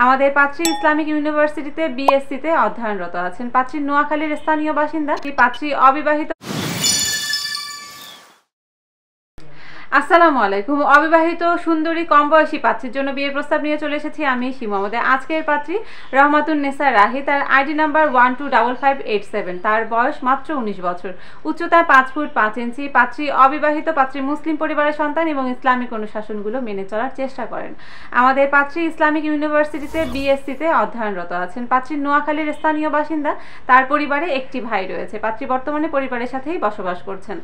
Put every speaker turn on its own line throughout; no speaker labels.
আমাদের পাত্রী ইসলামিক ইউনিভার্সিটিতে বিএসসিতে অধ্যয়নরত আছেন। পাত্রী নোয়াখালীর স্থানীয় বাসিন্দা। পাত্রী অবিবাহিত। আসসালামু আলাইকুম। অবিবাহিত সুন্দরী কম বয়সী পাত্রীর জন্য বিয়ের প্রস্তাব নিয়ে চলে এসেছি আমি শিমু। আমাদের আজকের পাত্রী রহমাতুন্নেসা রাহি। তার আইডি নাম্বার 125587। তার বয়স মাত্র 19 বছর। উচ্চতা 5 ফুট 5 ইঞ্চি। পাত্রী অবিবাহিত। পাত্রী মুসলিম পরিবারের সন্তান এবং ইসলামিক অনুশাসনগুলো মেনে চলার চেষ্টা করেন। আমাদের পাত্রী ইসলামিক ইউনিভার্সিটিতে বিএসসিতে অধ্যয়নরত আছেন। পাত্রী নোয়াখালীর স্থানীয় বাসিন্দা। তার পরিবারে একটি ভাই রয়েছে। পাত্রী বর্তমানে পরিবারের সাথেই বসবাস করছেন।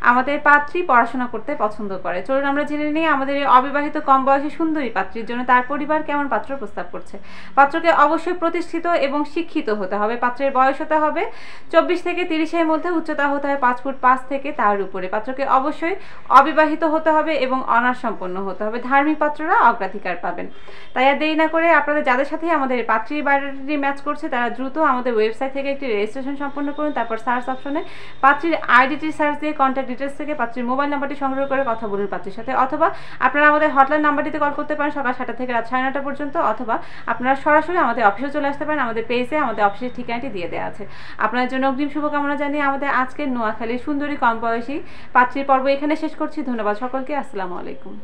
আমাদের পাত্রী পড়াশোনা করতে পছন্দ করে। চলুন আমরা জেনে নিই আমাদের এই অবিবাহিত কম বয়সী সুন্দরী পাত্রীর জন্য তার পরিবার কেমন পাত্র প্রস্তাব করছে। পাত্রকে অবশ্যই প্রতিষ্ঠিত এবং শিক্ষিত হতে হবে। পাত্রের বয়স হতে হবে 24 থেকে 30-এর মধ্যে। উচ্চতা হতে হবে 5 ফুট 5 থেকে তার উপরে। পাত্রকে অবশ্যই অবিবাহিত হতে হবে এবং অনার্স সম্পন্ন হতে হবে। ধার্মিক পাত্ররা অগ্রাধিকার পাবেন। তাই আর দেরি না করে আপনাদের যাদের সাথে আমাদের পাত্রীর বাড়িটি ম্যাচ করছে তারা দ্রুত আমাদের ওয়েবসাইট থেকে একটি রেজিস্ট্রেশন সম্পন্ন করুন। তারপর সার্চ অপশনে পাত্রীর আইডিটি সার্চ দিয়ে কন্ট্যাক্ট ডিটেলস থেকে পাত্রীর মোবাইল নাম্বারটি সংগ্রহ করে কথা বলুন পাত্রীর সাথে। অথবা আপনারা আমাদের হটলাইন নাম্বারটিতে কল করতে পারেন সকাল 7টা থেকে রাত 9:30 পর্যন্ত। অথবা আপনারা সরাসরি আমাদের অফিসে চলে আসতে পারেন। আমাদের পেজে আমাদের অফিসের ঠিকানাটি দিয়ে দেওয়া আছে। আপনাদের জন্য অগ্রিম শুভকামনা জানিয়ে আমাদের আজকের নোয়াখালীর সুন্দরী কম বয়সী পাত্রীর পর্ব এখানে শেষ করছি। ধন্যবাদ সকলকে। আসসালামু আলাইকুম।